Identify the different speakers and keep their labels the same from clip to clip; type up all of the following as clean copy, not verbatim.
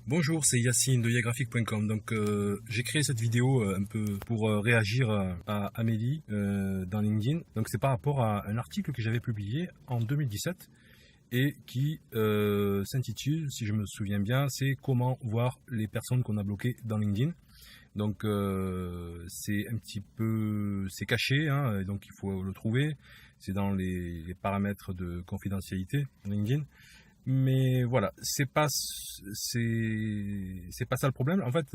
Speaker 1: Bonjour, c'est Yacine de yagraphique.com. Donc j'ai créé cette vidéo un peu pour réagir à Amélie dans LinkedIn. Donc c'est par rapport à un article que j'avais publié en 2017 et qui s'intitule, si je me souviens bien, c'est comment voir les personnes qu'on a bloquées dans LinkedIn. Donc c'est un petit peu, c'est caché, hein, et donc il faut le trouver. C'est dans les paramètres de confidentialité LinkedIn. Mais voilà, c'est pas ça le problème. En fait,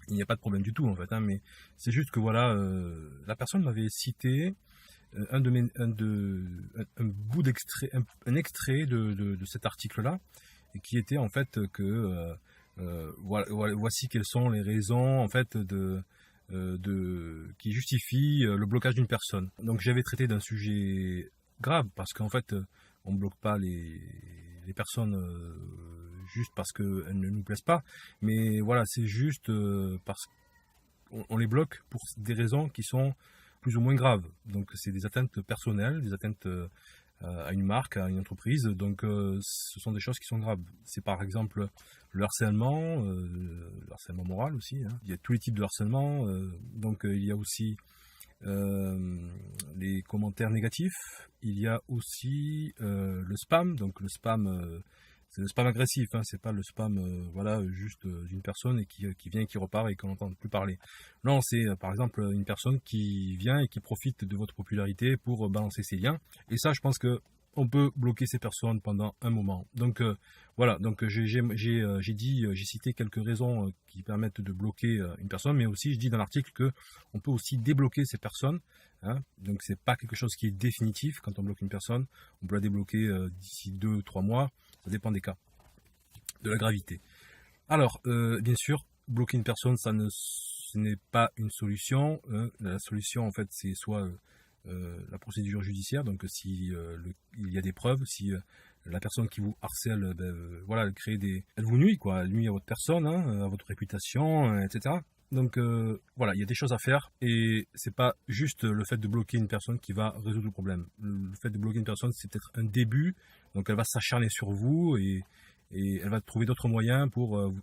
Speaker 1: il n'y a pas de problème du tout en fait, hein, mais c'est juste que voilà, la personne m'avait cité un de mes, un bout d'extrait, un extrait de cet article-là, et qui était en fait que voici quelles sont les raisons en fait qui justifient le blocage d'une personne. Donc j'avais traité d'un sujet grave parce qu'en fait on ne bloque pas les personnes juste parce qu'elles ne nous plaisent pas, mais voilà, c'est juste parce qu'on les bloque pour des raisons qui sont plus ou moins graves. Donc c'est des atteintes personnelles, des atteintes à une marque, à une entreprise. Donc ce sont des choses qui sont graves. C'est par exemple le harcèlement moral aussi, hein. Il y a tous les types de harcèlement. Donc il y a aussi les commentaires négatifs. Il y a aussi le spam. Donc le spam, c'est le spam agressif, hein, c'est pas le spam voilà, juste d'une personne et qui vient et qui repart et qu'on n'entend plus parler. Non, c'est par exemple une personne qui vient et qui profite de votre popularité pour balancer ses liens. Et ça, je pense que on peut bloquer ces personnes pendant un moment. Donc voilà, donc j'ai cité quelques raisons qui permettent de bloquer une personne, mais aussi je dis dans l'article que on peut aussi débloquer ces personnes, hein. Donc c'est pas quelque chose qui est définitif. Quand on bloque une personne, on peut la débloquer d'ici 2 ou 3 mois. Ça dépend des cas, de la gravité. Alors, bien sûr, bloquer une personne, ce n'est pas une solution, hein. La solution, en fait, c'est soit la procédure judiciaire, donc si il y a des preuves, si la personne qui vous harcèle, voilà, elle vous nuit, quoi, elle nuit à votre personne, hein, à votre réputation, etc. Donc voilà, il y a des choses à faire et c'est pas juste le fait de bloquer une personne qui va résoudre le problème. Le fait de bloquer une personne, c'est peut-être un début, donc elle va s'acharner sur vous et elle va trouver d'autres moyens pour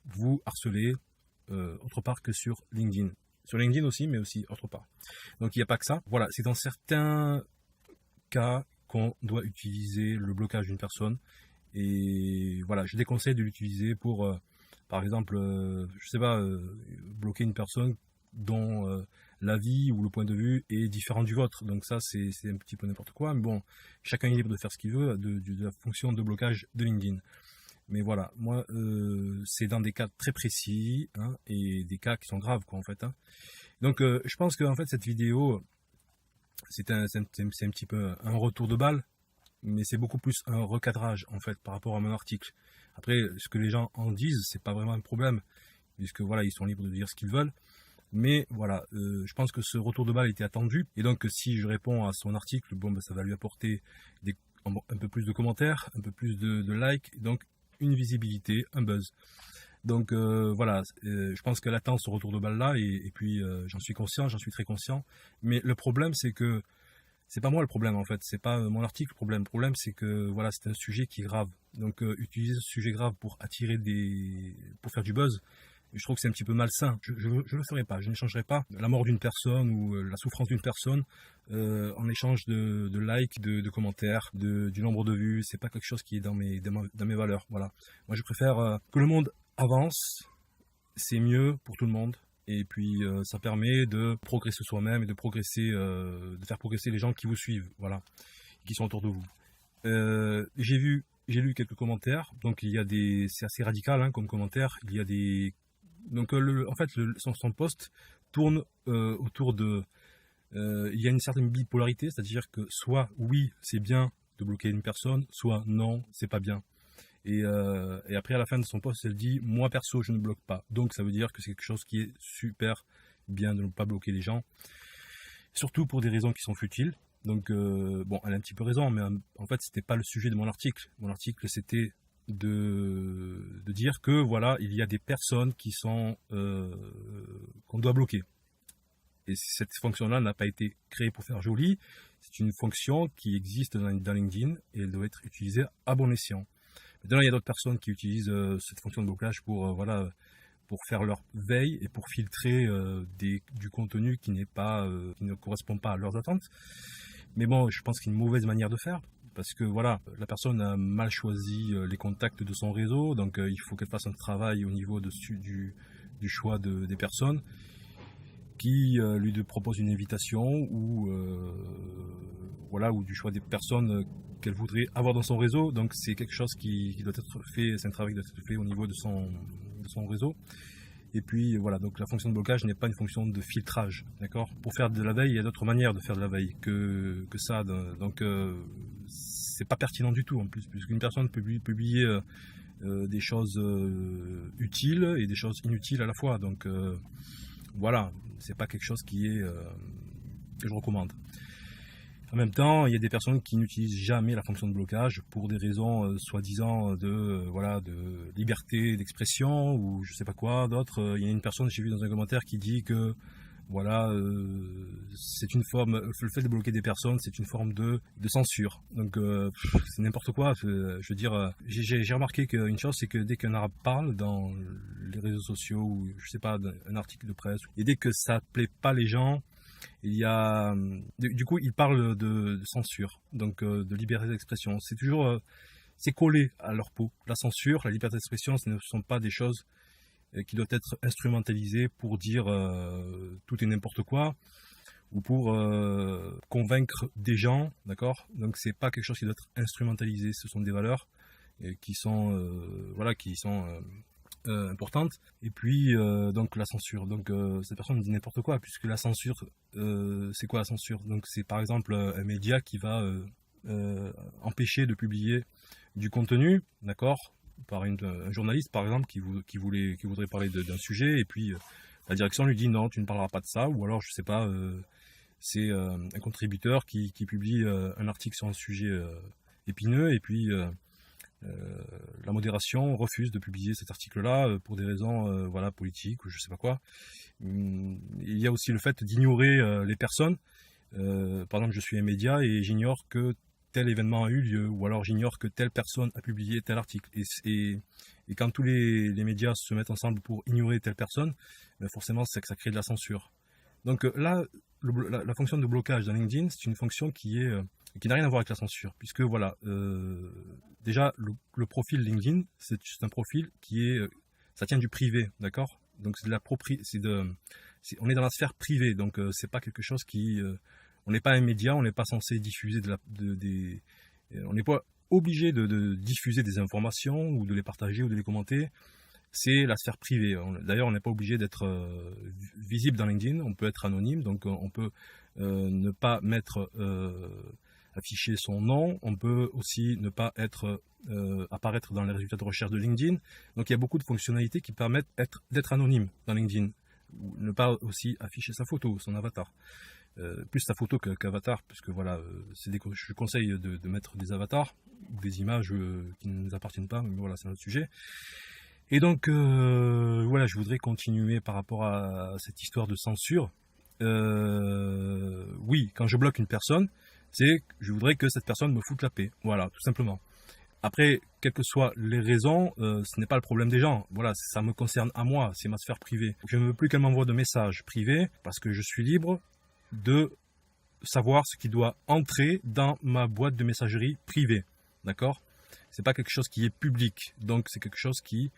Speaker 1: vous harceler autre part que sur LinkedIn. Sur LinkedIn aussi, mais aussi autre part. Donc il n'y a pas que ça. Voilà, c'est dans certains cas qu'on doit utiliser le blocage d'une personne. Et voilà, je déconseille de l'utiliser pour, par exemple, je sais pas, bloquer une personne dont l'avis ou le point de vue est différent du vôtre. Donc ça, c'est un petit peu n'importe quoi. Mais bon, chacun est libre de faire ce qu'il veut de la fonction de blocage de LinkedIn. Mais voilà, moi, c'est dans des cas très précis, hein, et des cas qui sont graves, quoi, en fait, hein. Donc, je pense que en fait, cette vidéo, c'est un petit peu un retour de balle, mais c'est beaucoup plus un recadrage, en fait, par rapport à mon article. Après, ce que les gens en disent, c'est pas vraiment un problème, puisque voilà, ils sont libres de dire ce qu'ils veulent. Mais voilà, je pense que ce retour de balle était attendu, et donc si je réponds à son article, bon, ben, ça va lui apporter un peu plus de commentaires, un peu plus de likes, donc une visibilité, un buzz. Donc voilà, je pense qu'elle attend ce retour de balle là, et puis j'en suis conscient, j'en suis très conscient. Mais le problème, c'est que c'est pas moi le problème en fait, c'est pas mon article le problème. Le problème, c'est que voilà, c'est un sujet qui est grave. Donc utiliser ce sujet grave pour pour faire du buzz, je trouve que c'est un petit peu malsain. Je le ferai pas, je n'échangerai pas la mort d'une personne ou la souffrance d'une personne en échange de likes, de commentaires, du nombre de vues. C'est pas quelque chose qui est dans mes valeurs. Voilà. Moi, je préfère que le monde avance, c'est mieux pour tout le monde. Et puis ça permet de progresser soi-même et de de faire progresser les gens qui vous suivent, voilà, qui sont autour de vous. J'ai lu quelques commentaires, donc c'est assez radical, hein, comme commentaire. Il y a donc en fait son post tourne autour il y a une certaine bipolarité, c'est-à-dire que soit oui c'est bien de bloquer une personne, soit non c'est pas bien. Et après, à la fin de son post, elle dit « Moi, perso, je ne bloque pas ». Donc, ça veut dire que c'est quelque chose qui est super bien de ne pas bloquer les gens. Surtout pour des raisons qui sont futiles. Donc, bon, elle a un petit peu raison, mais en fait, c'était pas le sujet de mon article. Mon article, c'était de dire que, voilà, il y a des personnes qu'on doit bloquer. Et cette fonction-là n'a pas été créée pour faire joli. C'est une fonction qui existe dans LinkedIn et elle doit être utilisée à bon escient. Maintenant, il y a d'autres personnes qui utilisent cette fonction de blocage pour voilà, pour faire leur veille et pour filtrer du contenu qui ne correspond pas à leurs attentes. Mais bon, je pense qu'il y a une mauvaise manière de faire. Parce que voilà, la personne a mal choisi les contacts de son réseau, donc il faut qu'elle fasse un travail au niveau du choix des personnes qui lui proposent une invitation ou voilà, ou du choix des personnes qu'elle voudrait avoir dans son réseau. Donc c'est quelque chose qui doit être fait, c'est un travail qui doit être fait au niveau de son réseau. Et puis voilà, donc la fonction de blocage n'est pas une fonction de filtrage, d'accord. Pour faire de la veille, il y a d'autres manières de faire de la veille que ça. Donc c'est pas pertinent du tout en plus, puisqu'une personne peut publier des choses utiles et des choses inutiles à la fois. Donc voilà, c'est pas quelque chose que je recommande. En même temps, il y a des personnes qui n'utilisent jamais la fonction de blocage pour des raisons soi-disant voilà, de liberté d'expression ou je sais pas quoi d'autres. Il y a une personne, j'ai vu dans un commentaire, qui dit que voilà, c'est une forme, le fait de bloquer des personnes, c'est une forme de censure. Donc c'est n'importe quoi. Je veux dire, j'ai remarqué qu'une chose, c'est que dès qu'un arabe parle dans les réseaux sociaux ou je sais pas, un article de presse, et dès que ça plaît pas les gens, il y a, du coup, il parle de censure, donc de liberté d'expression. C'est toujours, c'est collé à leur peau. La censure, la liberté d'expression, ce ne sont pas des choses qui doivent être instrumentalisées pour dire tout et n'importe quoi ou pour convaincre des gens, d'accord. Donc c'est pas quelque chose qui doit être instrumentalisé. Ce sont des valeurs qui sont, voilà, qui sont importante. Et puis donc la censure, donc cette personne dit n'importe quoi, puisque la censure, c'est quoi la censure? Donc c'est par exemple un média qui va empêcher de publier du contenu, d'accord, par un journaliste par exemple qui voudrait parler d'un sujet, et puis la direction lui dit non, tu ne parleras pas de ça, ou alors je sais pas, c'est un contributeur qui publie un article sur un sujet épineux, et puis la modération refuse de publier cet article-là pour des raisons voilà, politiques ou je sais pas quoi. Il y a aussi le fait d'ignorer les personnes. Par exemple, je suis un média et j'ignore que tel événement a eu lieu, ou alors j'ignore que telle personne a publié tel article. Et quand tous les médias se mettent ensemble pour ignorer telle personne, ben forcément c'est que ça crée de la censure. Donc là, la fonction de blocage dans LinkedIn, c'est une fonction qui n'a rien à voir avec la censure, puisque voilà, déjà le profil LinkedIn, c'est un profil ça tient du privé, d'accord. Donc c'est de la on est dans la sphère privée, donc c'est pas quelque chose on n'est pas un média, on n'est pas censé diffuser on n'est pas obligé de diffuser des informations ou de les partager ou de les commenter. C'est la sphère privée. D'ailleurs, on n'est pas obligé d'être visible dans LinkedIn. On peut être anonyme, donc on peut ne pas afficher son nom. On peut aussi ne pas apparaître dans les résultats de recherche de LinkedIn. Donc, il y a beaucoup de fonctionnalités qui permettent d'être anonyme dans LinkedIn. Ou ne pas aussi afficher sa photo, son avatar. Plus sa photo qu'avatar, puisque voilà, je conseille de mettre des avatars ou des images qui ne nous appartiennent pas. Mais voilà, c'est un autre sujet. Et donc, voilà, je voudrais continuer par rapport à cette histoire de censure. Oui, quand je bloque une personne, je voudrais que cette personne me foute la paix. Voilà, tout simplement. Après, quelles que soient les raisons, ce n'est pas le problème des gens. Voilà, ça me concerne à moi, c'est ma sphère privée. Je ne veux plus qu'elle m'envoie de messages privés parce que je suis libre de savoir ce qui doit entrer dans ma boîte de messagerie privée. D'accord ? C'est pas quelque chose qui est public, donc c'est quelque chose qui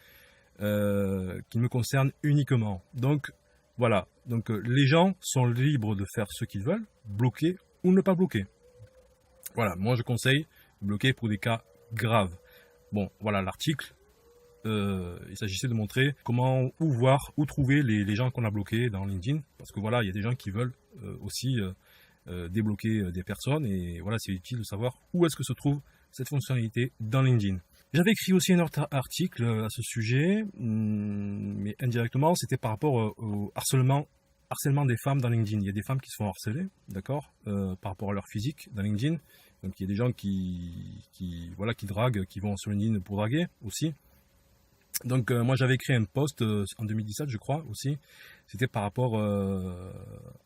Speaker 1: me concerne uniquement. Donc voilà, donc les gens sont libres de faire ce qu'ils veulent, bloquer ou ne pas bloquer. Voilà, moi je conseille de bloquer pour des cas graves. Bon, voilà l'article. Il s'agissait de montrer où trouver les gens qu'on a bloqués dans LinkedIn, parce que voilà, il y a des gens qui veulent aussi débloquer des personnes, et voilà, c'est utile de savoir où est-ce que se trouve cette fonctionnalité dans LinkedIn. J'avais écrit aussi un autre article à ce sujet, mais indirectement, c'était par rapport au harcèlement des femmes dans LinkedIn. Il y a des femmes qui se font harceler, d'accord, par rapport à leur physique dans LinkedIn. Donc il y a des gens qui draguent, qui vont sur LinkedIn pour draguer aussi. Donc moi j'avais écrit un post en 2017 je crois aussi, c'était par rapport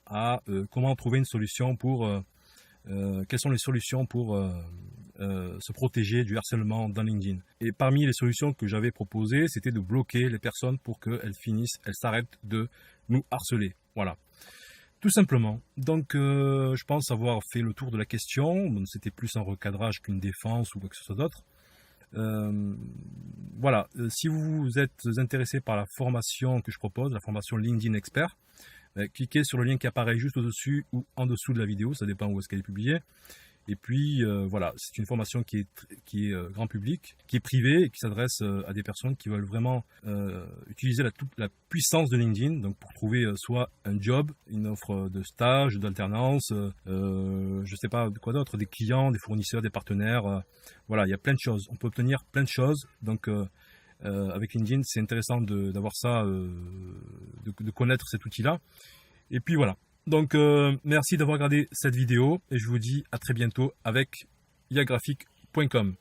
Speaker 1: à comment trouver une solution pour quelles sont les solutions pour se protéger du harcèlement dans LinkedIn. Et parmi les solutions que j'avais proposées, c'était de bloquer les personnes pour qu'elles s'arrêtent de nous harceler. Voilà. Tout simplement. Donc, je pense avoir fait le tour de la question. Bon, c'était plus un recadrage qu'une défense ou quelque chose d'autre. Voilà. Si vous êtes intéressé par la formation que je propose, la formation LinkedIn Expert, cliquez sur le lien qui apparaît juste au-dessus ou en dessous de la vidéo. Ça dépend où est-ce qu'elle est publiée. Et puis voilà, c'est une formation qui est grand public, qui est privée et qui s'adresse à des personnes qui veulent vraiment utiliser la puissance de LinkedIn, donc pour trouver soit un job, une offre de stage, d'alternance, je sais pas quoi d'autre, des clients, des fournisseurs, des partenaires. Voilà, il y a plein de choses. On peut obtenir plein de choses. Donc avec LinkedIn, c'est intéressant d'avoir ça, de connaître cet outil-là. Et puis voilà. Donc, merci d'avoir regardé cette vidéo et je vous dis à très bientôt avec yagraphique.com.